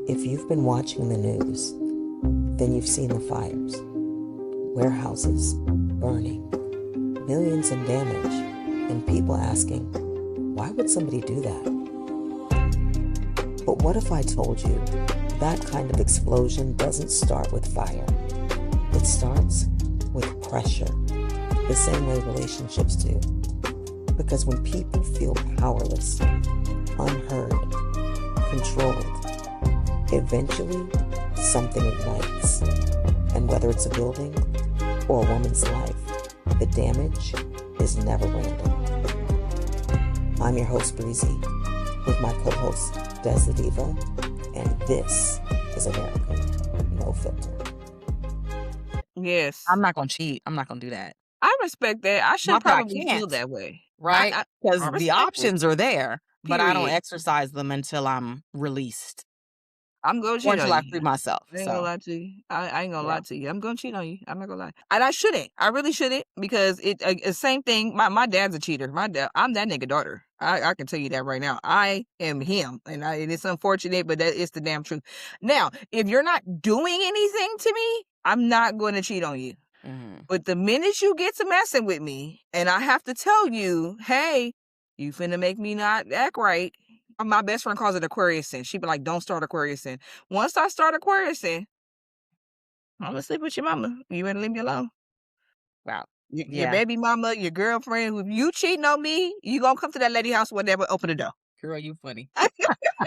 If you've been watching the news, then you've seen the fires, warehouses burning, millions in damage, and people asking, why would somebody do that? But what if I told you that kind of explosion doesn't start with fire? It starts with pressure, the same way relationships do. Because when people feel powerless, unheard, controlled, eventually something ignites. And whether it's a building or a woman's life, the damage is never random. I'm your host, Breezy, with my co-host, Des the Diva, and this is America No Filter. Yes. I'm not gonna cheat. I'm not gonna do that. I respect that. I should Not that I probably feel can't, that way. right? I Because the respect it. options are there, but I don't Period. exercise them until I'm released I'm gonna or cheat on until I you. free myself. I ain't gonna So lie to you. I ain't gonna yeah. lie to you. I'm gonna cheat on you. I'm not gonna lie. And I shouldn't. I really shouldn't, because same thing. My dad's a cheater. I'm that nigga daughter. I can tell you that right now. I am him, and it's unfortunate, but that is the damn truth. Now, if you're not doing anything to me, I'm not going to cheat on you. Mhm. But the minute you get to messing with me, and I have to tell you, hey, you finna make me not act right. My best friend calls it Aquarius sin. She be like, don't start Aquarius sin. Once I start Aquarius sin, I'm gonna sleep with your mama. You better leave me alone. Wow. Your Yeah. baby mama, your girlfriend, if you cheating on me, you gonna come to that lady house whenever, open the door. Girl, you funny.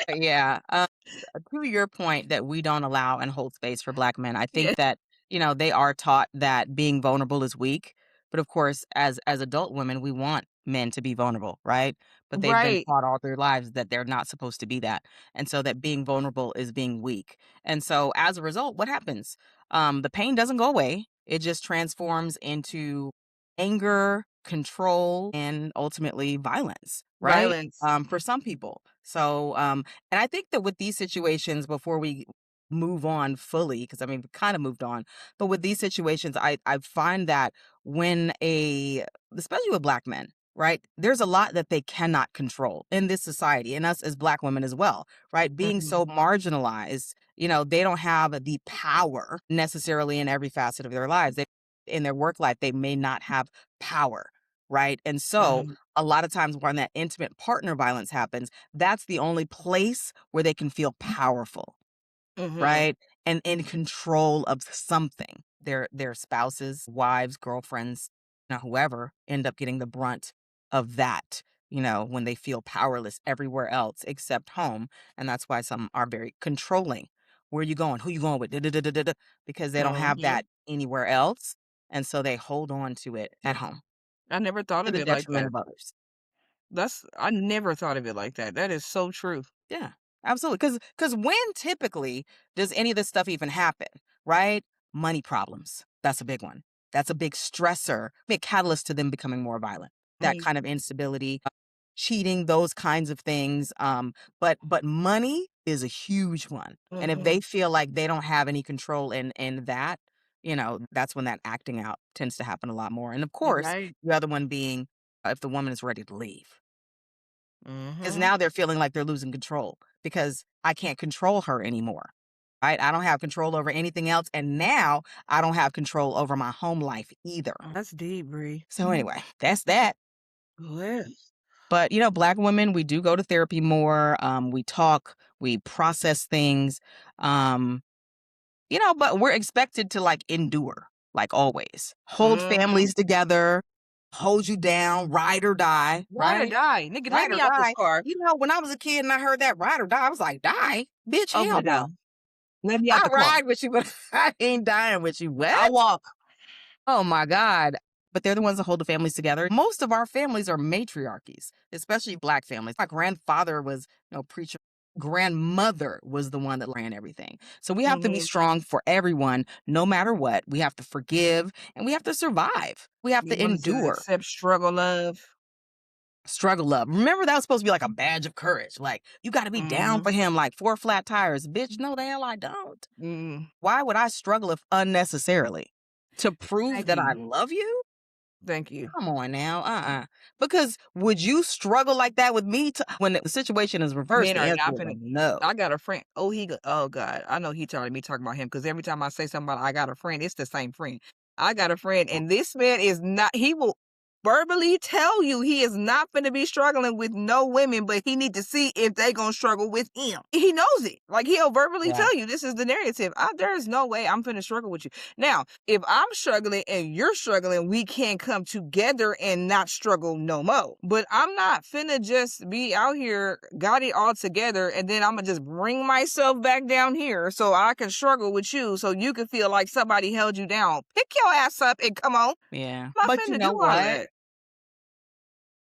Yeah. To your point that we don't allow and hold space for Black men, I think Yeah. that, they are taught that being vulnerable is weak. But of course, as adult women, we want men to be vulnerable, right? But they've been Right. taught all their lives that they're not supposed to be that. And so that being vulnerable is being weak. And so as a result, what happens? The pain doesn't go away. It just transforms into anger, control, and ultimately violence, right? Violence. For some people. So, and I think that with these situations, before we move on fully, because I mean, we kind of moved on, but with these situations, I find that when especially with Black men, right, there's a lot that they cannot control in this society, and us as Black women as well, right? Being so marginalized, they don't have the power necessarily in every facet of their lives. In their work life, they may not have power, right? And so a lot of times when that intimate partner violence happens, that's the only place where they can feel powerful, right? And in control of something. Their spouses, wives, girlfriends, whoever end up getting the brunt of that, when they feel powerless everywhere else except home. And that's why some are very controlling. Where you going? Who you going with? Da-da-da-da-da-da. Because they don't have that anywhere else. And so they hold on to it at home I never thought to of the it like detriment that. of others. I never thought of it like that. That is so true. Yeah, absolutely. Because when typically does any of this stuff even happen, right? Money problems. That's a big one. That's a big stressor, a catalyst to them becoming more violent. That kind of instability, cheating, those kinds of things. But money is a huge one. And if they feel like they don't have any control in that, that's when that acting out tends to happen a lot more. And of course, Right. the other one being if the woman is ready to leave. Because Mm-hmm. now they're feeling like they're losing control because I can't control her anymore. Right? I don't have control over anything else. And now I don't have control over my home life either. That's deep, Bree. So anyway, that's that. Yes. But Black women, we do go to therapy more. We talk, we process things. But we're expected to like endure, like always. Hold families together, hold you down, ride or die. Ride or Right? die. Nigga, let Ride or me out this die. car. When I was a kid and I heard that ride or die, I was like, die? Bitch, Open hell the door. no. Let me out I the car. ride with you, but I ain't dying with you. I What? walk. Oh my God. But they're the ones that hold the families together. Most of our families are matriarchies, especially Black families. My grandfather was, preacher. Grandmother was the one that ran everything. So we have to be strong for everyone, no matter what. We have to forgive and we have to survive. We have You to wanted to endure. accept struggle, love. Struggle love. Remember, that was supposed to be like a badge of courage. Like, you got to be down for him, like 4 flat tires. Bitch, no, the hell I don't. Why would I struggle if unnecessarily? To prove Thank that I you. love you? Thank you. Come on now, because would you struggle like that with me when the situation is reversed? Men The are answer not is a finna. no. I got a friend. Oh God, I know he tired of me talking about him because every time I say something about I got a friend, it's the same friend. I got a friend, and this man is not. He will verbally tell you he is not finna be struggling with no women, but he need to see if they gonna struggle with him. He knows it. Like he'll verbally Yeah. tell you this is the narrative. There is no way I'm finna struggle with you. Now, if I'm struggling and you're struggling, we can come together and not struggle no more. But I'm not finna just be out here, got it all together, and then I'm gonna just bring myself back down here so I can struggle with you so you can feel like somebody held you down. Pick your ass up and come on. Yeah. I'm not But you finna do know all of what? that.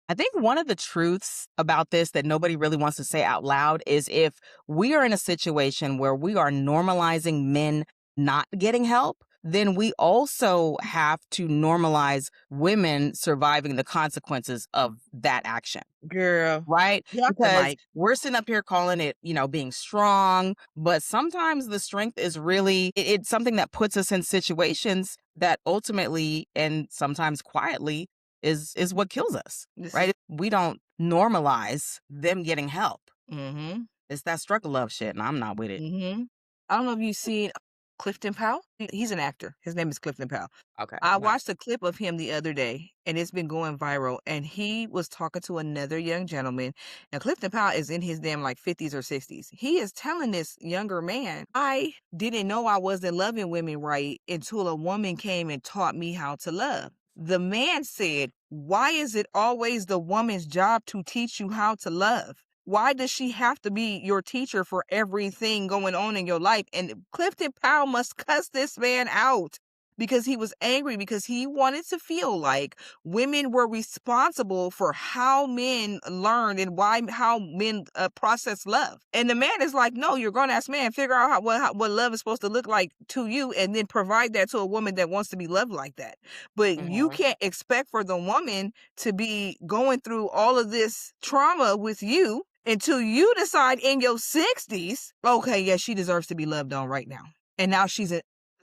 I think one of the truths about this that nobody really wants to say out loud is if we are in a situation where we are normalizing men not getting help, then we also have to normalize women surviving the consequences of that action. Girl, Right? drop the Because mic. we're sitting up here calling it, being strong, but sometimes the strength is really it's something that puts us in situations that ultimately and sometimes quietly is what kills us, This right? is We don't normalize them getting help. mm-hmm. It's that struggle love shit, and I'm not with it. Mm-hmm. I don't know if you've seen Clifton Powell. He's an actor. His name is Clifton Powell. Okay. I No. watched a clip of him the other day, and it's been going viral. And he was talking to another young gentleman, and Clifton Powell is in his damn like 50s or 60s. He is telling this younger man, I didn't know I wasn't loving women right until a woman came and taught me how to love. The man said, why is it always the woman's job to teach you how to love? Why does she have to be your teacher for everything going on in your life? And Clifton Powell must cuss this man out because he was angry because he wanted to feel like women were responsible for how men learned and how men process love. And the man is like, no, you're a grown-ass man. Figure out what love is supposed to look like to you and then provide that to a woman that wants to be loved like that. But you Mhm. can't expect for the woman to be going through all of this trauma with you until you decide in your 60s, okay, yeah, she deserves to be loved on right now. And now she's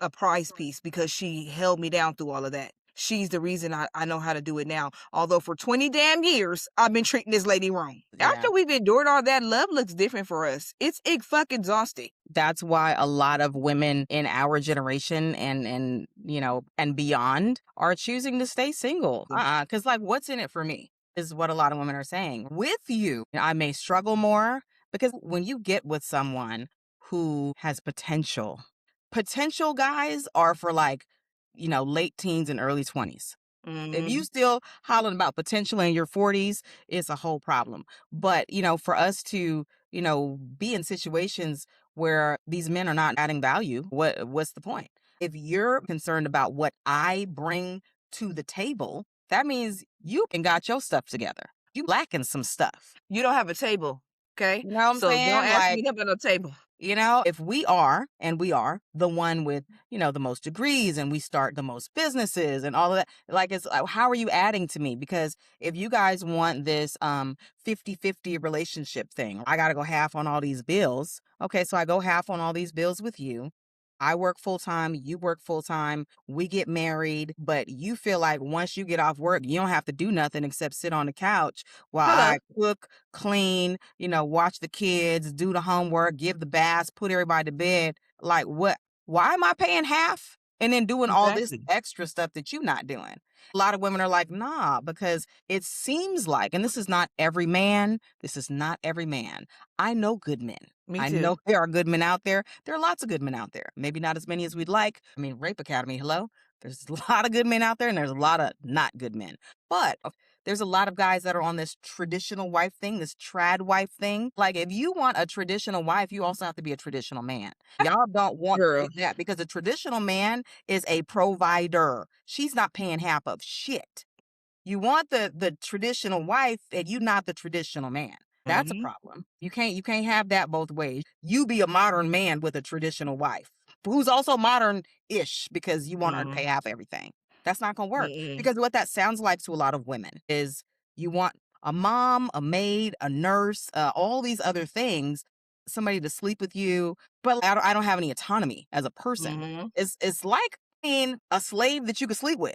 a prize piece because she held me down through all of that. She's the reason I know how to do it now. Although for 20 damn years, I've been treating this lady wrong. Yeah. After we've endured all that, love looks different for us. It's fucking exhausting. That's why a lot of women in our generation and beyond are choosing to stay single. Because like, what's in it for me is what a lot of women are saying. With you, I may struggle more because when you get with someone who has potential guys are for like, late teens and early 20s. If you still hollering about potential in your 40s, it's a whole problem. But, for us to, be in situations where these men are not adding value, what's the point? If you're concerned about what I bring to the table, that means you can got your stuff together. You lacking some stuff. You don't have a table, okay? You know what I'm So don't saying? ask Like, me to put a table. if we are, and we are the one with, the most degrees and we start the most businesses and all of that, like, it's how are you adding to me? Because if you guys want this 50-50 relationship thing, I got to go half on all these bills. Okay, so I go half on all these bills with you. I work full time, you work full time, we get married, but you feel like once you get off work, you don't have to do nothing except sit on the couch while Hello. I cook, clean, watch the kids, do the homework, give the baths, put everybody to bed. Like, what? Why am I paying half and then doing all this Exactly. extra stuff that you're not doing? A lot of women are like, nah, because it seems like, and this is not every man, I know good men. Me I too. know there are good men out there. There are lots of good men out there. Maybe not as many as we'd like. I mean, Rape Academy, hello? There's a lot of good men out there and there's a lot of not good men. But there's a lot of guys that are on this traditional wife thing, this trad wife thing. Like, if you want a traditional wife, you also have to be a traditional man. Y'all don't want Girl. that because a traditional man is a provider. She's not paying half of shit. You want the traditional wife and you not the traditional man. That's a problem. You can't have that both ways. You be a modern man with a traditional wife who's also modern-ish because you want her to pay half everything. That's not gonna work. Because what that sounds like to a lot of women is you want a mom, a maid, a nurse, all these other things, somebody to sleep with you, but I don't have any autonomy as a person. It's like being a slave that you can sleep with.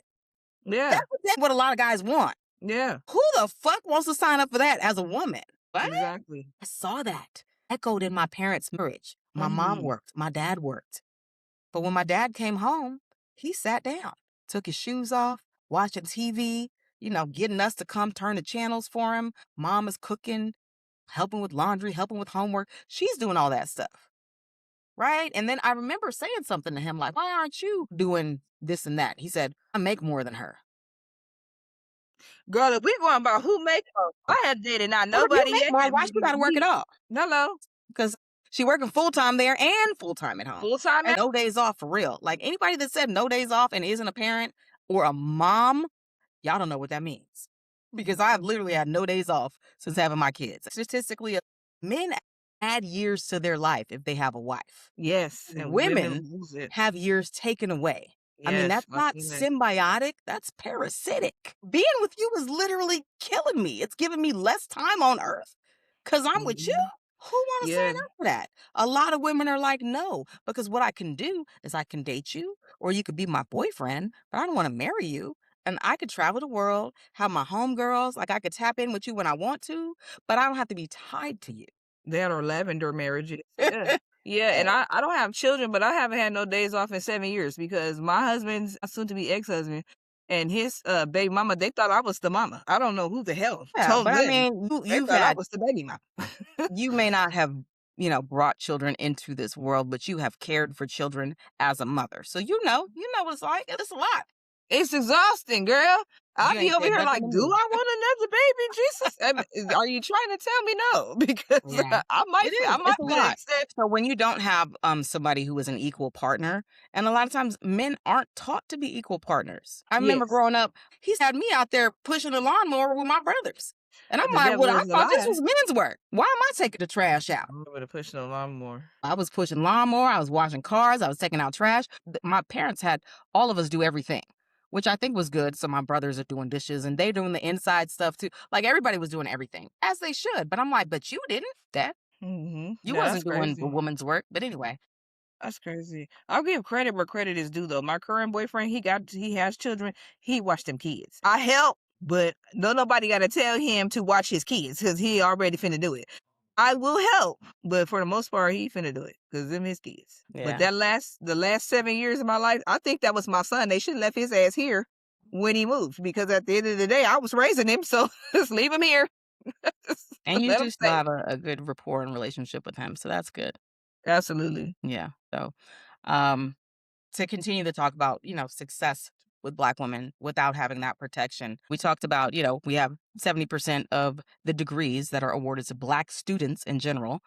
Yeah. That's what a lot of guys want. Yeah. Who the fuck wants to sign up for that as a woman? What? Exactly. I saw that echoed in my parents' marriage. My mom worked, my dad worked. But when my dad came home, he sat down, took his shoes off, watching TV, getting us to come turn the channels for him. Mom is cooking, helping with laundry, helping with homework. She's doing all that stuff. Right? And then I remember saying something to him like, why aren't you doing this and that? He said, I make more than her. Girl, if we going about who make more, I had dated not Well, if you nobody make yet more, that why made she got to work me. it all? Hello. Because she working full-time there and full-time at home. Full-time. And no days off for real. Like anybody that said no days off and isn't a parent or a mom, y'all don't know what that means. Because I've literally had no days off since having my kids. Statistically, men add years to their life if they have a wife. Yes. And Women lose it. have years taken away. I mean, Yes, that's I've not seen that. symbiotic. That's parasitic. Being with you is literally killing me. It's giving me less time on earth because I'm with you. Who want to Yeah. sign up for that? A lot of women are like, no, because what I can do is I can date you or you could be my boyfriend, but I don't want to marry you. And I could travel the world, have my homegirls, like I could tap in with you when I want to, but I don't have to be tied to you. That or lavender marriages. Yeah. Yeah, and I don't have children, but I haven't had no days off in 7 years because my husband's soon-to-be ex-husband and his baby mama, they thought I was the mama. I don't know who the hell told but I them. mean, They you've thought I had, was the baby mama. you may not have, brought children into this world, but you have cared for children as a mother. So you know what it's like. It's a lot. It's exhausting, girl. I'll You be ain't over said here nothing like, to do me. I want another baby? Jesus, are you trying to tell me no? Because Yeah. I might It is. I might It's a be the lot. exception. So when you don't have somebody who is an equal partner, and a lot of times men aren't taught to be equal partners. I remember Yes. growing up, he's had me out there pushing the lawnmower with my brothers. And I'm The like, devil well, I is a thought this lie. was men's work. Why am I taking the trash out? I'm over to push no lawnmower. I was pushing lawnmower. I was washing cars. I was taking out trash. My parents had all of us do everything, which I think was good. So my brothers are doing dishes and they doing the inside stuff too. Like everybody was doing everything as they should. But I'm like, but you didn't, Dad. You Yeah, wasn't that's doing the crazy. woman's work. But anyway, That's crazy. I'll give credit where credit is due, though. My current boyfriend, he has children. He watched them kids. I help, but nobody got to tell him to watch his kids because he already finna do it. I will help, but for the most part, he finna do it because them his kids. But yeah. the last 7 years of my life, I think that was my son. They should have left his ass here when he moved because at the end of the day, I was raising him, so just leave him here. And you Let him do still stay. have a good rapport and relationship with him. So that's good. Absolutely. Yeah. So to continue to talk about, success with Black women without having that protection. We talked about, we have 70% of the degrees that are awarded to Black students in general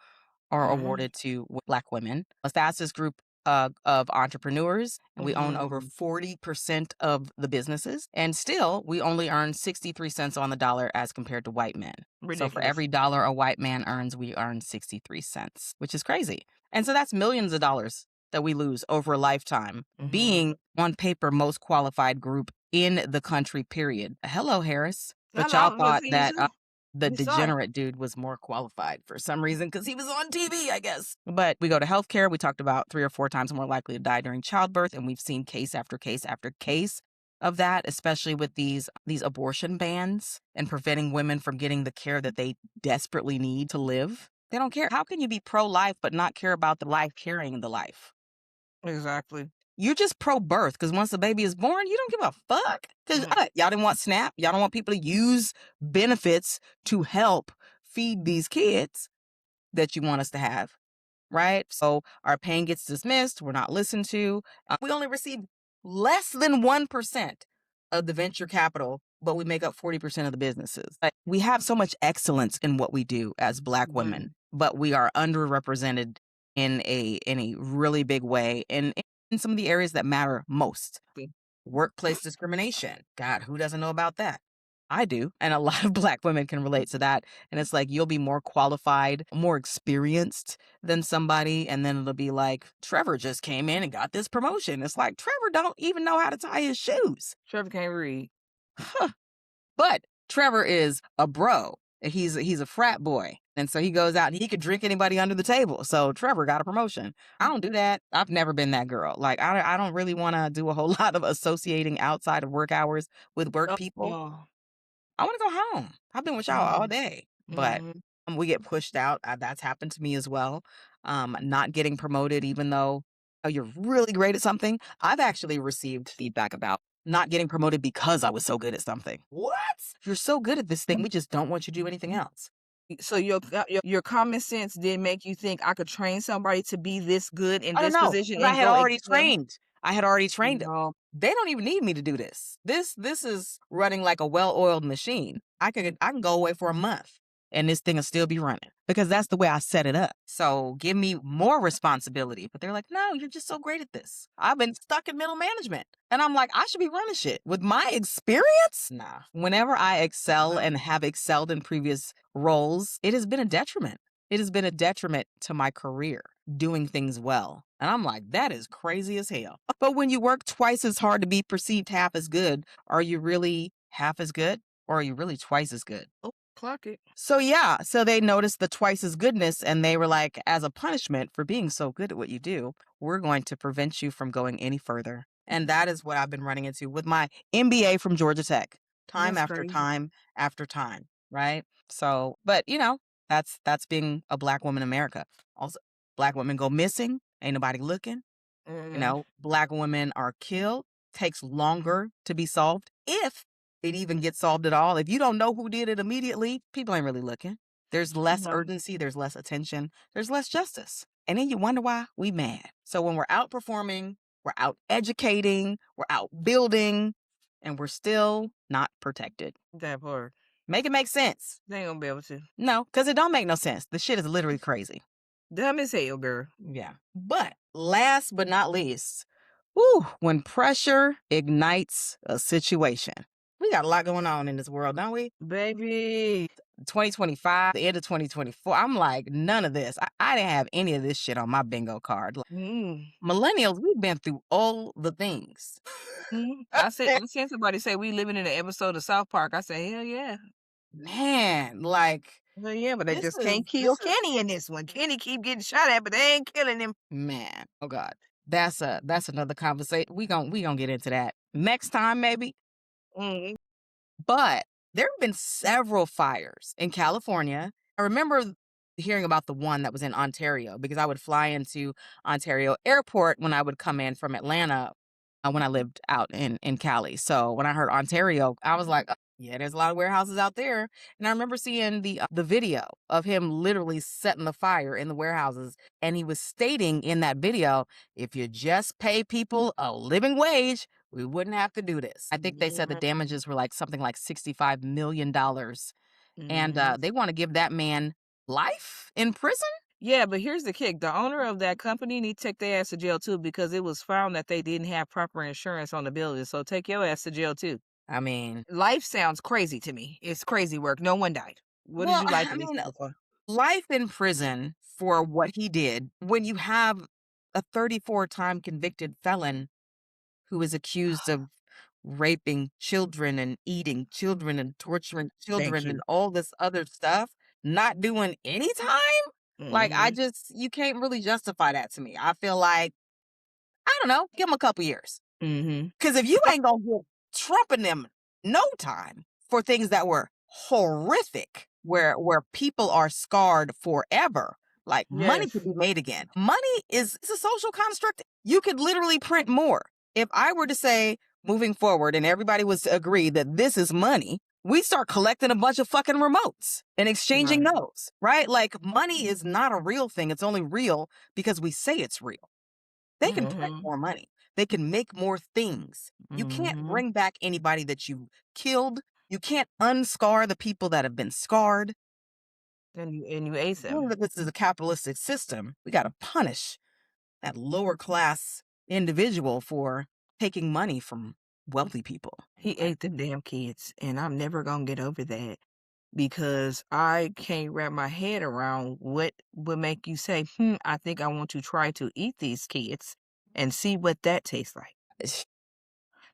are awarded to Black women. The fastest group of entrepreneurs, and we own over 40% of the businesses. And still, we only earn 63 cents on the dollar as compared to white men. Ridiculous. So for every dollar a white man earns, we earn 63 cents, which is crazy. And so that's millions of dollars that we lose over a lifetime, being on paper most qualified group in the country, period. Hello, Harris. But y'all thought that the degenerate dude was more qualified for some reason because he was on TV, I guess. But we go to healthcare. We talked about 3 or 4 times more likely to die during childbirth, and we've seen case after case after case of that, especially with these abortion bans and preventing women from getting the care that they desperately need to live. They don't care. How can you be pro-life but not care about the life carrying the life? Exactly. You're just pro-birth because once the baby is born, you don't give a fuck. Because y'all didn't want SNAP. Y'all don't want people to use benefits to help feed these kids that you want us to have, right? So our pain gets dismissed. We're not listened to. We only receive less than 1% of the venture capital, but we make up 40% of the businesses. Like, we have so much excellence in what we do as Black women, but we are underrepresented in a really big way in some of the areas that matter most. Workplace discrimination. God, who doesn't know about that? I do. And a lot of Black women can relate to that. And it's like, you'll be more qualified, more experienced than somebody. And then it'll be like, Trevor just came in and got this promotion. It's like, Trevor don't even know how to tie his shoes. Trevor can't read. But Trevor is a bro. He's a frat boy. And so he goes out and he could drink anybody under the table. So Trevor got a promotion. I don't do that. I've never been that girl. Like, I don't really want to do a whole lot of associating outside of work hours with work people. Oh. I want to go home. I've been with y'all all day. But Mhm. we get pushed out. That's happened to me as well. Not getting promoted, even though you're really great at something. I've actually received feedback about not getting promoted because I was so good at something. What? You're so good at this thing. We just don't want you to do anything else. So your common sense didn't make you think I could train somebody to be this good in I don't this know, position 'cause I and had go already excel? trained. I had already trained them. No. They don't even need me to do this. This is running like a well-oiled machine. I can go away for a month and this thing will still be running because that's the way I set it up. So give me more responsibility. But they're like, no, you're just so great at this. I've been stuck in middle management. And I'm like, I should be running shit. With my experience? Nah. Whenever I excel and have excelled in previous roles, it has been a detriment. It has been a detriment to my career doing things well. And I'm like, that is crazy as hell. But when you work twice as hard to be perceived half as good, are you really half as good or are you really twice as good? Oh, clock it. So yeah, so they noticed the twice as goodness and they were like, as a punishment for being so good at what you do, we're going to prevent you from going any further. And that is what I've been running into with my MBA from Georgia Tech, time That's after crazy. time after time, right? So, but that's being a Black woman in America. Also, Black women go missing, ain't nobody looking. Mm. Black women are killed, takes longer to be solved, if it even gets solved at all. If you don't know who did it immediately, people ain't really looking. There's less No. urgency, there's less attention, there's less justice. And then you wonder why we mad. So when we're outperforming, we're out educating, we're out building, and we're still not protected. That part. Make it make sense. They ain't gonna be able to. No, because it don't make no sense. The shit is literally crazy. Dumb as hell, girl. Yeah. But last but not least, whew, when pressure ignites a situation. We got a lot going on in this world, don't we? Baby. 2025, the end of 2024. I'm like, none of this. I didn't have any of this shit on my bingo card. Like, millennials, we've been through all the things. I seen somebody say we living in an episode of South Park. I said, hell yeah. Man, like, Well, yeah, but they this just is- can't kill this is- Kenny in this one. Kenny keep getting shot at, but they ain't killing him. man, oh God. That's another conversation. We gonna get into that next time, maybe. Mm. But there have been several fires in California. I remember hearing about the one that was in Ontario because I would fly into Ontario Airport when I would come in from Atlanta when I lived out in Cali. So when I heard Ontario, I was like, "Oh, yeah, there's a lot of warehouses out there." And I remember seeing the video of him literally setting the fire in the warehouses. And he was stating in that video, if you just pay people a living wage, we wouldn't have to do this. I think they said the damages were like something like $65 million. And they want to give that man life in prison? Yeah, but here's the kick. The owner of that company need to take their ass to jail too because it was found that they didn't have proper insurance on the building. So take your ass to jail too. I mean, Life sounds crazy to me. It's crazy work. No one died. What did well, you like I in these mean, people for? life in prison for what he did when you have a 34-time convicted felon who is accused of raping children and eating children and torturing Thank children and you. all this other stuff, not doing any time? Like, you can't really justify that to me. I feel like, I don't know, give him a couple years. Because if you ain't gonna give Trump and them no time for things that were horrific, where people are scarred forever, like money Yes. can be made again. Money is a social construct. You could literally print more. If I were to say moving forward and everybody was to agree that this is money, we start collecting a bunch of fucking remotes and exchanging Right. those, right? Like, money is not a real thing. It's only real because we say it's real. They can print more money. They can make more things. You can't bring back anybody that you killed. You can't unscar the people that have been scarred. And you ace Knowing him. that this is a capitalistic system, we got to punish that lower class individual for taking money from wealthy people. He ate them damn kids, and I'm never gonna get over that because I can't wrap my head around what would make you say, I think I want to try to eat these kids and see what that tastes like.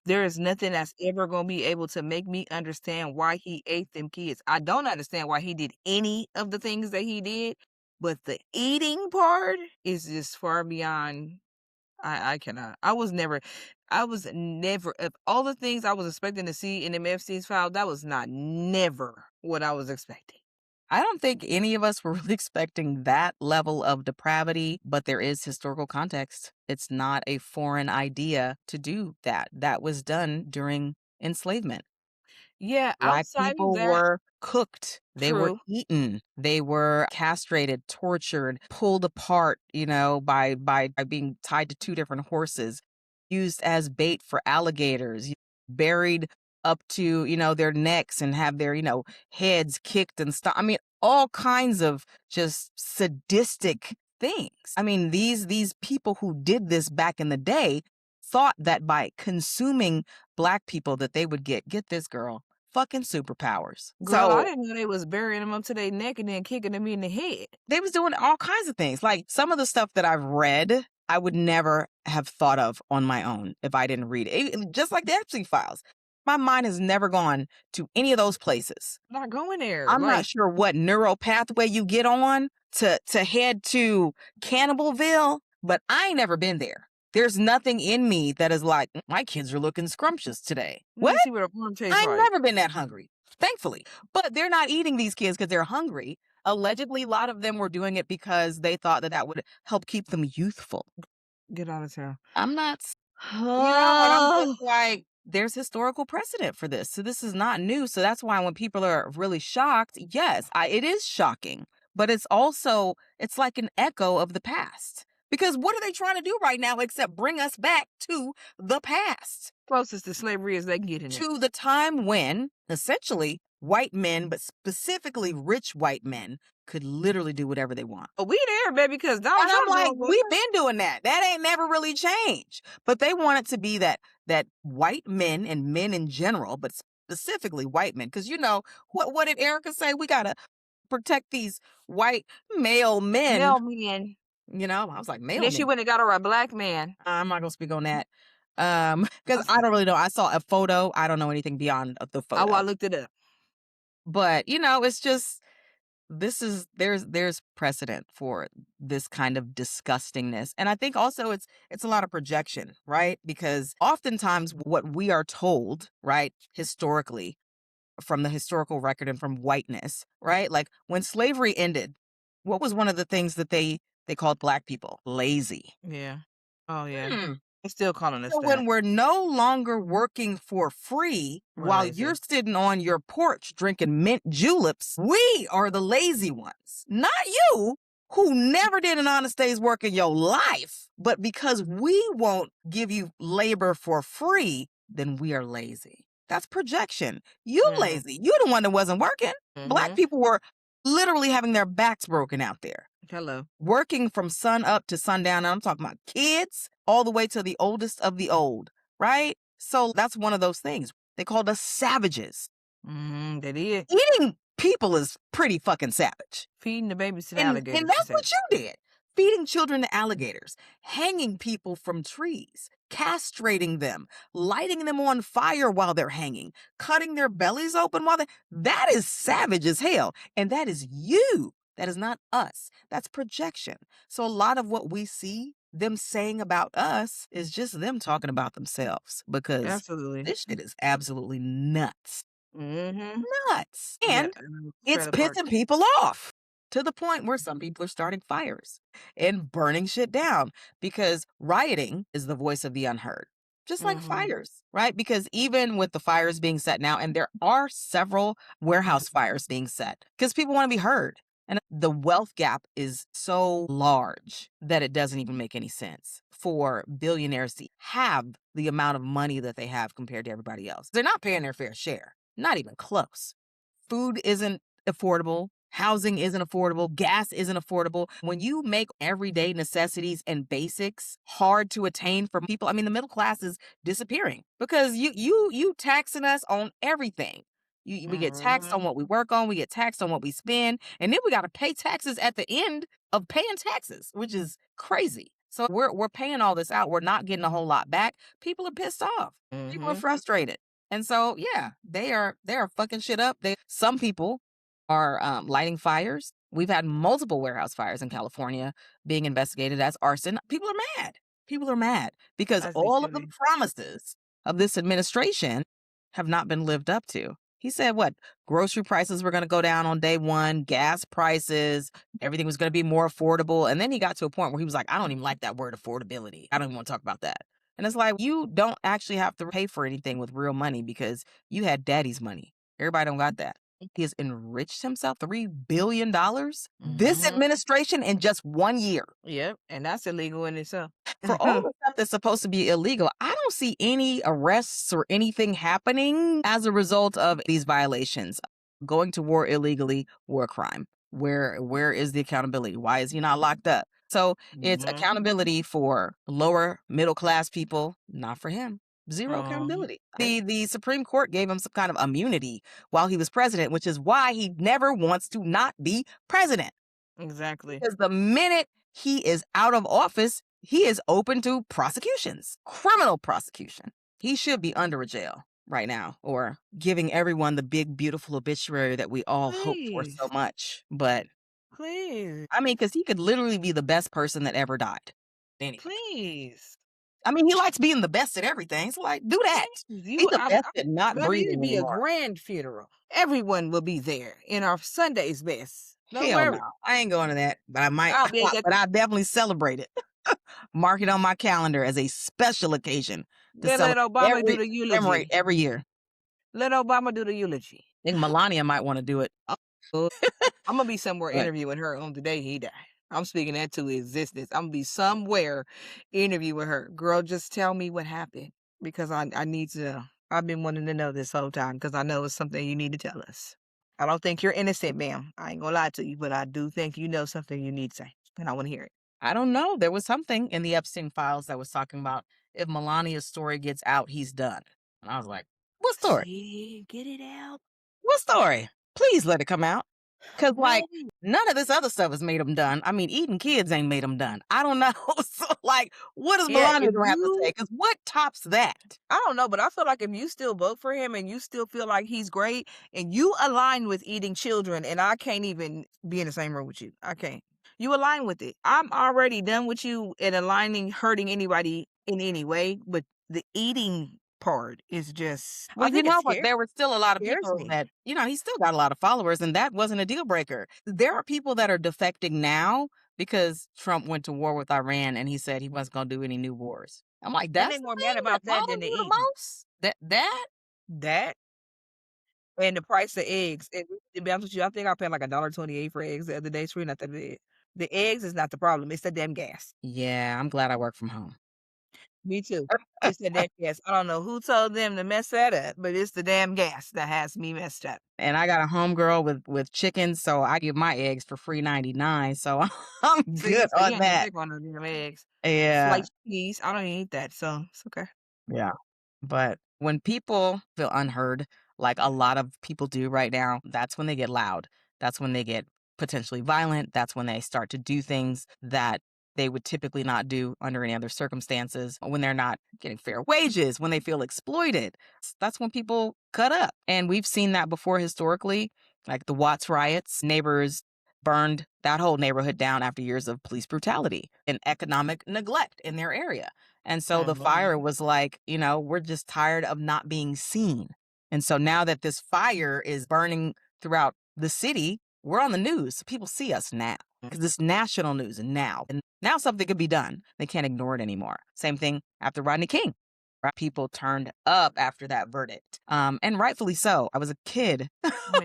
There is nothing that's ever gonna be able to make me understand why he ate them kids. I don't understand why he did any of the things that he did, but the eating part is just far beyond. I cannot. I was never of all the things I was expecting to see in the Epstein's file, that was not never what I was expecting. I don't think any of us were really expecting that level of depravity, but there is historical context. It's not a foreign idea to do that. That was done during enslavement. Yeah, Black outside of people that, were cooked. They were true. eaten. They were castrated, tortured, pulled apart, by being tied to two different horses, used as bait for alligators, buried up to, their necks and have their, heads kicked and stuff. I mean, all kinds of just sadistic things. I mean, these people who did this back in the day thought that by consuming Black people that they would get this, girl, fucking superpowers. Girl, I So didn't know they was burying them up to their neck and then kicking them in the head. they was doing all kinds of things. Like some of the stuff that I've read, I would never have thought of on my own if I didn't read it. Just like the Epstein files. My mind has never gone to any of those places. Not going there. I'm not Like, sure what neural pathway you get on to head to Cannibalville, but I ain't never been there. There's nothing in me that is like, my kids are looking scrumptious today. let What? me see what a farm tastes I've like. never been that hungry, thankfully. But they're not eating these kids because they're hungry. Allegedly, a lot of them were doing it because they thought that would help keep them youthful. Get out of town. I'm not, but I'm just like, there's historical precedent for this. So this is not new. So that's why when people are really shocked, yes, it is shocking. But it's also, it's like an echo of the past. Because what are they trying to do right now except bring us back to the past? Closest to slavery as they can get in it. To the time when, essentially, white men, but specifically rich white men, could literally do whatever they want. We there, baby, because Donald And I'm Trump like, doing we've been doing that. That ain't never really changed. But they want it to be that white men and men in general, but specifically white men. Because what did Erica say? We gotta protect these white male men. male men. I was like, male Then men. she went and got her a black man. I'm not gonna speak on that. Because I don't really know. I saw a photo. I don't know anything beyond the photo. Oh, I looked it up. But it's just there's precedent for this kind of disgustingness. And I think also it's a lot of projection, right? Because oftentimes what we are told, right, historically, from the historical record and from whiteness, right? Like when slavery ended, what was one of the things that they called Black people? Lazy. Yeah. Oh, yeah. They're still calling us So that. when we're no longer working for free We're while lazy. you're sitting on your porch drinking mint juleps, we are the lazy ones. Not you, who never did an honest day's work in your life. But because we won't give you labor for free, then we are lazy. That's projection. You lazy. You the one that wasn't working. Black people were literally having their backs broken out there. Hello. Working from sun up to sundown. I'm talking about kids all the way to the oldest of the old, right? So that's one of those things. They called us savages. They did. Eating people is pretty fucking savage. Feeding the babies to the alligators. And that's what you did. Feeding children to alligators, hanging people from trees, castrating them, lighting them on fire while they're hanging, cutting their bellies open that is savage as hell. And that is you. That is not us. That's projection. So a lot of what we see them saying about us is just them talking about themselves, because Absolutely. this shit is absolutely nuts. Nuts. And it's trailer park. pissing people off to the point where some people are starting fires and burning shit down, because rioting is the voice of the unheard. Just like fires, right? Because even with the fires being set now, and there are several warehouse fires being set, because people want to be heard. And the wealth gap is so large that it doesn't even make any sense for billionaires to have the amount of money that they have compared to everybody else. They're not paying their fair share. Not even close. Food isn't affordable. Housing isn't affordable. Gas isn't affordable. When you make everyday necessities and basics hard to attain for people, I mean, the middle class is disappearing because you taxing us on everything. We get taxed on what we work on. We get taxed on what we spend. And then we got to pay taxes at the end of paying taxes, which is crazy. So we're paying all this out. We're not getting a whole lot back. People are pissed off. People are frustrated. And so yeah, they are fucking shit up. Some people are lighting fires. We've had multiple warehouse fires in California being investigated as arson. People are mad. People are mad because As they all of should the be. promises of this administration have not been lived up to. He said what? Grocery prices were going to go down on day one, gas prices, everything was going to be more affordable. And then he got to a point where he was like, I don't even like that word affordability. I don't even want to talk about that. And it's like, you don't actually have to pay for anything with real money because you had daddy's money. Everybody don't got that. He has enriched himself $3 billion this administration in just 1 year. Yep, and that's illegal in itself. For all the stuff that's supposed to be illegal, I don't see any arrests or anything happening as a result of these violations. Going to war illegally, war crime. Where is the accountability? Why is he not locked up? So it's accountability for lower middle class people, not for him. Zero accountability. The Supreme Court gave him some kind of immunity while he was president, which is why he never wants to not be president. Exactly. Because the minute he is out of office, he is open to prosecutions, criminal prosecution. He should be under a jail right now or giving everyone the big, beautiful obituary that we all hope for so Please. much. But Please. I mean, because he could literally be the best person that ever died. Anyway. Please. I mean, he likes being the best at everything. So, like, do that. Be the best at not There need to breathing be a anymore. grand funeral. Everyone will be there in our Sunday's best. Don't Hell worry. no. I ain't going to that, but I might. I'll be But I definitely celebrate it. Mark it on my calendar as a special occasion to let celebrate Obama do the eulogy. commemorate every year. Let Obama do the eulogy. I think Melania might want to do it. I'm gonna be somewhere But- interviewing her on the day he died. I'm speaking that to existence. I'm gonna be somewhere interviewing her. Girl, just tell me what happened because I need to know. I've been wanting to know this whole time because I know it's something you need to tell us. I don't think you're innocent, ma'am. I ain't gonna lie to you, but I do think you know something you need to say, and I want to hear it. I don't know. There was something in the Epstein files that was talking about if Melania's story gets out, he's done. And I was like, what story? See, get it out. What story? Please let it come out. Because, like, Right. none of this other stuff has made him done. I mean, eating kids ain't made him done. I don't know. So, like, what does Yeah, Melania if have to you- say? Because what tops that? I don't know, but I feel like if you still vote for him and you still feel like he's great and you align with eating children, and I can't even be in the same room with you. I can't. You align with it. I'm already done with you in aligning, hurting anybody in any way, but the eating part is just. Well, I think it's but scary. there were still a lot of scares people me. that, he still got a lot of followers, and that wasn't a deal breaker. There are people that are defecting now because Trump went to war with Iran and he said he wasn't going to do any new wars. I'm like, And that's they the more thing mad about that bothers than the you the eating. most? That? That and the price of eggs. And to be honest with you, I think I paid like $1.28 for eggs the other day. It's really not that bad. The eggs is not the problem. It's the damn gas. Yeah, I'm glad I work from home. Me too. It's the damn gas. I don't know who told them to mess that up, but it's the damn gas that has me messed up. And I got a homegirl with chickens, so I give my eggs for free 99. So I'm good So you on ain't that. pick on no damn eggs. Yeah. Sliced cheese. I don't even eat that, so it's okay. Yeah. But when people feel unheard, like a lot of people do right now, that's when they get loud. That's when they get potentially violent. That's when they start to do things that they would typically not do under any other circumstances. When they're not getting fair wages, when they feel exploited, that's when people cut up. And we've seen that before historically, like the Watts riots. Neighbors burned that whole neighborhood down after years of police brutality and economic neglect in their area. And so the fire was like, we're just tired of not being seen. And so now that this fire is burning throughout the city, we're on the news. People see us now because it's national news now. And now something could be done. They can't ignore it anymore. Same thing after Rodney King. People turned up after that verdict. And rightfully so. I was a kid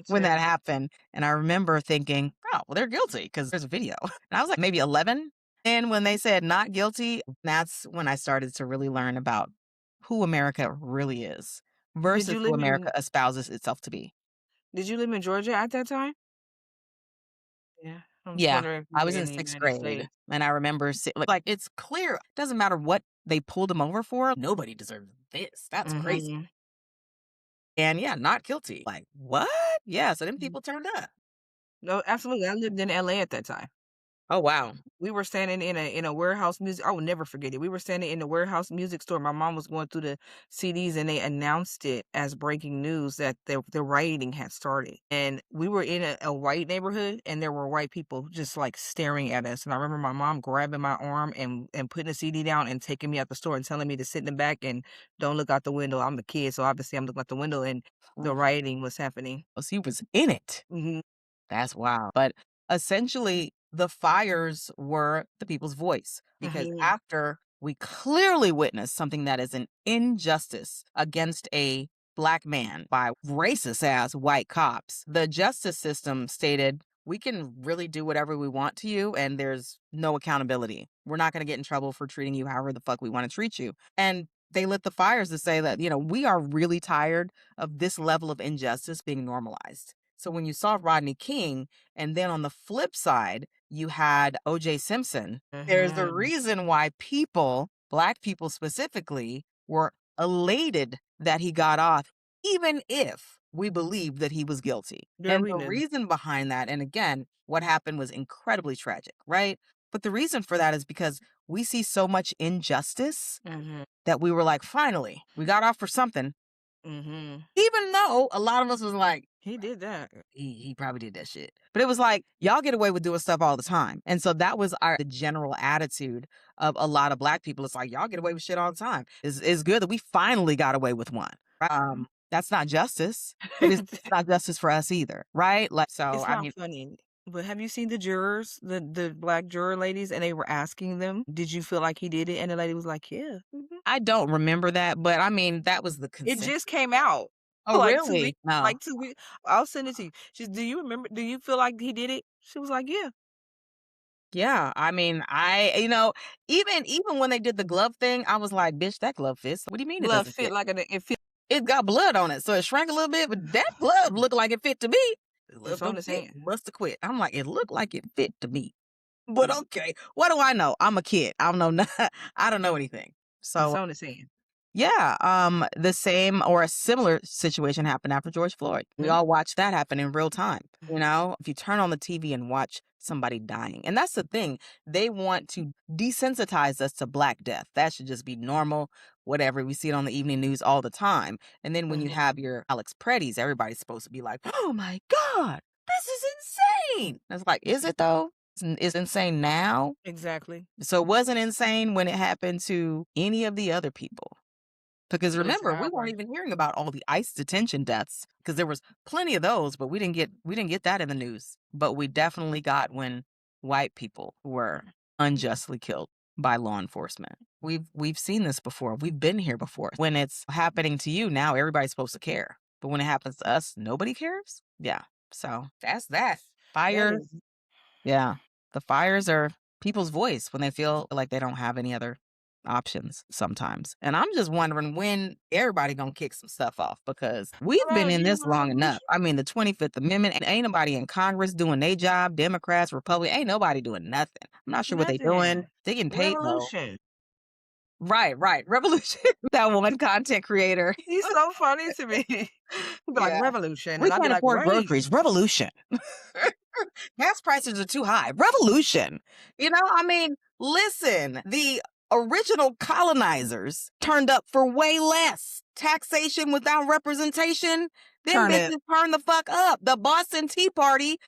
when that happened. And I remember thinking, oh, well, they're guilty because there's a video. And I was like maybe 11. And when they said not guilty, that's when I started to really learn about who America really is versus who America espouses itself to be. Did you live in Georgia at that time? Yeah. Yeah, I was in 6th grade. And I remember, like, it's clear. It doesn't matter what they pulled him over for. Nobody deserves this. That's crazy. And yeah, not guilty. Like, what? Yeah, so them people turned up. No, absolutely. I lived in LA at that time. Oh, wow. We were standing in a warehouse music. I will never forget it. We were standing in the warehouse music store. My mom was going through the CDs, and they announced it as breaking news that the rioting had started. And we were in a white neighborhood, and there were white people just like staring at us. And I remember my mom grabbing my arm and putting the CD down and taking me out the store and telling me to sit in the back and don't look out the window. I'm a kid, so obviously I'm looking out the window, and the Oof. rioting was happening. So he was in it. Hmm. That's wild. But essentially, the fires were the people's voice because Hmm. after we clearly witnessed something that is an injustice against a Black man by racist ass white cops, the justice system stated, we can really do whatever we want to you, and there's no accountability. We're not going to get in trouble for treating you however the fuck we want to treat you. And they lit the fires to say that, we are really tired of this level of injustice being normalized. So when you saw Rodney King, and then on the flip side, you had O.J. Simpson, there's a Hmm. reason why people, Black people specifically, were elated that he got off, even if we believed that he was guilty. Girl, And we the knew. reason behind that, and again, what happened was incredibly tragic, right? But the reason for that is because we see so much injustice Hmm. that we were like, finally, we got off for something. Hmm. Even though a lot of us was like, He did that. he probably did that shit. But it was like, y'all get away with doing stuff all the time. And so that was the general attitude of a lot of Black people. It's like, y'all get away with shit all the time. It's good that we finally got away with one. Right? That's not justice, but it's not justice for us either. Right? Like, so, It's I not mean, funny. But have you seen the jurors, the Black juror ladies, and they were asking them, "Did you feel like he did it?" And the lady was like, "Yeah." Mhm. I don't remember that, but I mean, that was the It consent. just came out Oh, really? No. like 2 weeks. I'll send it to you. She's, "Do you remember? Do you feel like he did it?" She was like, "Yeah." Yeah, I mean, even when they did the glove thing, I was like, bitch, that glove fits. What do you mean it Blood doesn't fit fit? like it fit. It got blood on it, so it shrank a little bit, but that glove looked like it fit to me. The glove It's on don't his fit. hand. Must have quit. I'm like, it looked like it fit to me. But okay, what do I know? I'm a kid. I don't know. I don't know anything. It's So on his hand. yeah, the same or a similar situation happened after George Floyd. We Mhm. all watched that happen in real time. If you turn on the TV and watch somebody dying, and that's the thing, they want to desensitize us to Black death. That should just be normal, whatever. We see it on the evening news all the time. And then when you Mhm. have your Alex Preddies, everybody's supposed to be like, oh my God, this is insane. And it's like, is it though? It's insane now. Exactly. So it wasn't insane when it happened to any of the other people. Because Listen, remember, we I weren't even hearing about all the ICE detention deaths because there was plenty of those, but we didn't get that in the news. But we definitely got when white people were unjustly killed by law enforcement. We've seen this before. We've been here before. When it's happening to you, now everybody's supposed to care. But when it happens to us, nobody cares. Yeah. So that's that. that Fire. is Yeah. The fires are people's voice when they feel like they don't have any other options sometimes. And I'm just wondering when everybody gonna kick some stuff off because we've been around in you this a long enough. revolution. I mean, the 25th Amendment, ain't nobody in Congress doing their job, Democrats, Republicans, ain't nobody doing nothing. I'm not sure what they doing. Nothing. They getting paid though. Revolution. Right, right. Revolution. That one content creator. He's so funny to me. He'd be like, Yeah. "Revolution," We and I'd be can't like, afford "Right." groceries. Revolution. Gas prices are too high. Revolution. I mean, listen, the original colonizers turned up for way less. Taxation without representation. Them Turn it. bitches turned the fuck up. The Boston Tea Party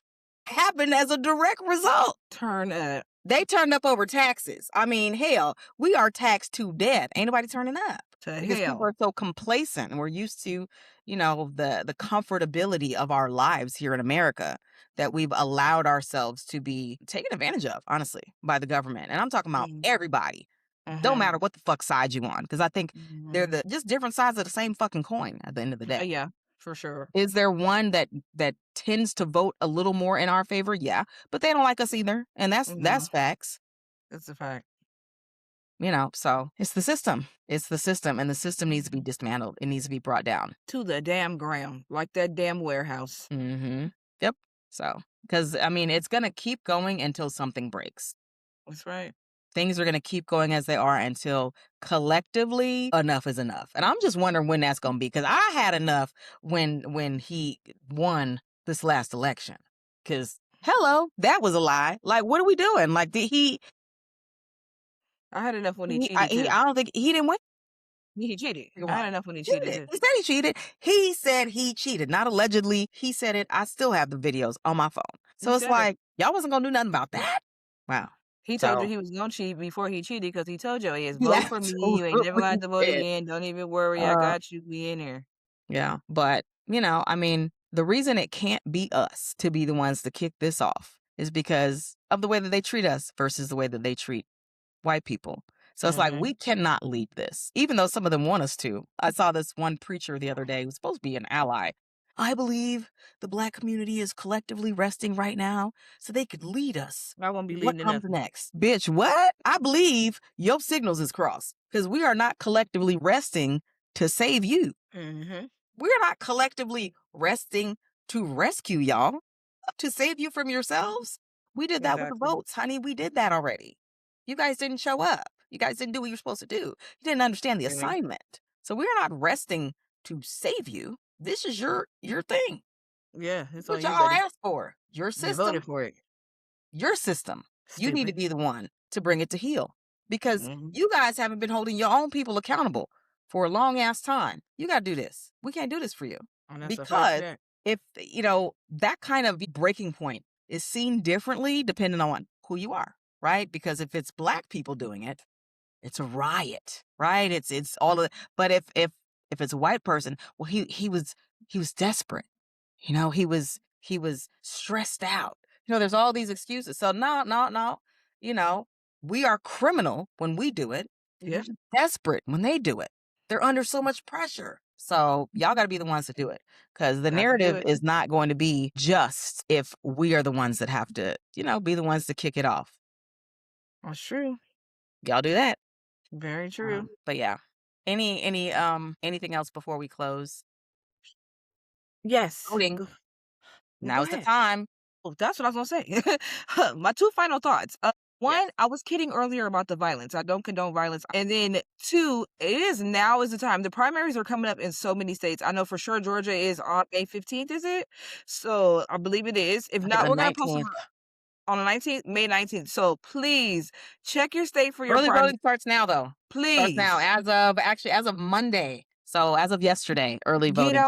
happened as a direct result. Turn it They turned up over taxes. I mean, hell, we are taxed to death. Ain't nobody turning up to because people hell. are so complacent and we're used to, the comfortability of our lives here in America that we've allowed ourselves to be taken advantage of, honestly, by the government. And I'm talking about Mm. everybody. Don't Mhm. matter what the fuck side you on, because I think they're Mhm. the just different sides of the same fucking coin at the end of the day. Yeah, for sure. Is there one that tends to vote a little more in our favor? Yeah, but they don't like us either, and that's No, facts. that's a fact. So it's the system. It's the system, and the system needs to be dismantled. It needs to be brought down. To the damn ground, like that damn warehouse. Mm-hmm. Yep. So, because I mean, it's gonna keep going until something breaks. That's right. Things are gonna keep going as they are until collectively enough is enough. And I'm just wondering when that's gonna be. Because I had enough when he won this last election. Because hello, that was a lie. Like, what are we doing? Like, did I had enough when he cheated too. I don't think he didn't win. He cheated. Come I on. had enough when he He cheated did. too. He said he cheated. He said he cheated, not allegedly. He said it. I still have the videos on my phone. So He it's said it. like, y'all wasn't going to do nothing about that? Wow. He told you he was gonna cheat before he cheated because he told your ass, He vote for me. You ain't never absolutely gonna have to vote did. again. Don't even worry. I got you. We in there. Yeah. But, I mean, the reason it can't be us to be the ones to kick this off is because of the way that they treat us versus the way that they treat white people. So it's like, we cannot lead this, even though some of them want us to. I saw this one preacher the other day who was supposed to be an ally. I believe the Black community is collectively resting right now so they could lead us. I won't be What leading to comes nothing. next? Bitch, what? I believe your signals is crossed because we are not collectively resting to save you. We're not collectively resting to rescue y'all, to save you from yourselves. We did that with the votes, honey. We did that already. You guys didn't show up. You guys didn't do what you're supposed to do. You didn't understand the assignment. So we're not resting to save you. This is your thing. Yeah, it's What on you, y'all buddy. asked for. Your You system. voted for it. Your system. You need to Stupid. be the one to bring it to heal. Because you guys haven't been holding your own people accountable for a long ass time. You got to do this. We can't do this for you. And that's a Because fact. if, that kind of breaking point is seen differently depending on who you are, right? Because if it's Black people doing it, it's a riot, right? It's all of it. But if it's a white person, well, he was desperate. He was stressed out. There's all these excuses. So no. We are criminal when we do it. Yeah. They're just desperate when they do it. They're under so much pressure. So y'all got to be the ones to do it, because the narrative is not going to be just if we are the ones that have to, be the ones to kick it off. That's true. Y'all do that. Very true. But yeah. Anything else before we close? Yes. Voting. Now's the time. Well, that's what I was gonna say. My two final thoughts. One, I was kidding earlier about the violence. I don't condone violence. And then two, now is the time. The primaries are coming up in so many states. I know for sure Georgia is on May 15th, is it? So I believe it is. If not, we're gonna post on the 19th, May 19th. So please check your state for your early voting starts now, though. Please. Starts now, as of Monday. So as of yesterday, early voting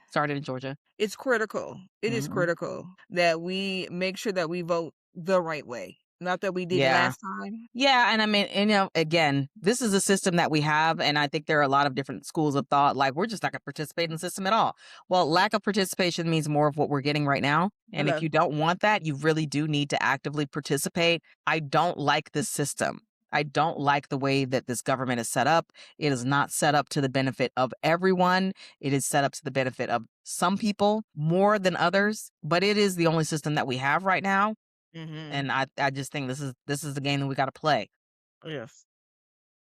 started in Georgia. It's critical. It is critical that we make sure that we vote the right way. Not that we did it last time. Yeah, and I mean, again, this is a system that we have, and I think there are a lot of different schools of thought, like, we're just not going to participate in the system at all. Well, lack of participation means more of what we're getting right now. And if you don't want that, you really do need to actively participate. I don't like this system. I don't like the way that this government is set up. It is not set up to the benefit of everyone. It is set up to the benefit of some people more than others, but it is the only system that we have right now. And I just think this is the game that we got to play. Yes.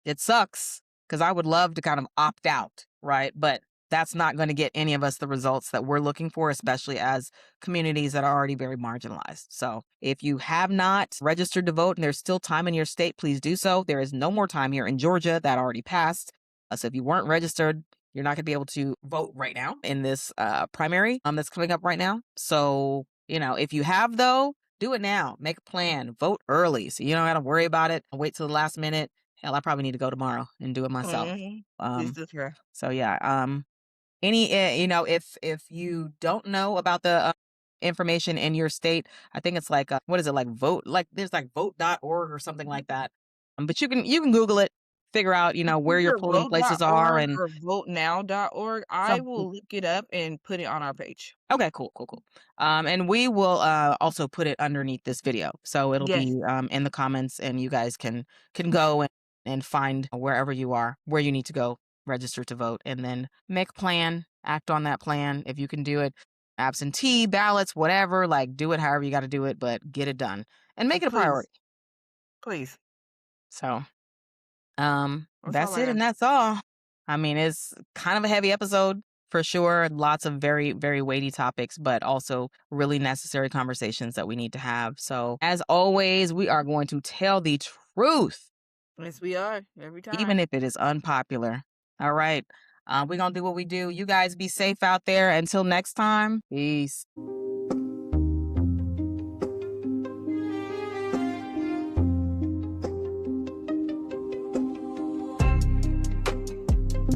It sucks because I would love to kind of opt out, right? But that's not going to get any of us the results that we're looking for, especially as communities that are already very marginalized. So if you have not registered to vote and there's still time in your state, please do so. There is no more time here in Georgia. That already passed. So if you weren't registered, you're not going to be able to vote right now in this primary that's coming up right now. So, if you have, though, do it now. Make a plan. Vote early so you don't got to worry about it. Wait till the last minute. Hell, I probably need to go tomorrow and do it myself. So yeah. If you don't know about the information in your state, I think it's like what is it, like vote, like there's like vote.org or something like that. But you can Google it, figure out where your polling places are, and or votenow.org. I will look it up and put it on our page. Okay, cool. And we will also put it underneath this video, so it'll be in the comments, and you guys can go and find wherever you are, where you need to go, register to vote, and then make a plan, act on that plan if you can do it. Absentee ballots, whatever, like, do it however you got to do it, but get it done and make it a priority. Please. So, that's it, and that's all. I mean, it's kind of a heavy episode for sure. Lots of very, very weighty topics, but also really necessary conversations that we need to have. So, as always, we are going to tell the truth. Yes, we are. Every time. Even if it is unpopular. All right. We're going to do what we do. You guys be safe out there. Until next time. Peace.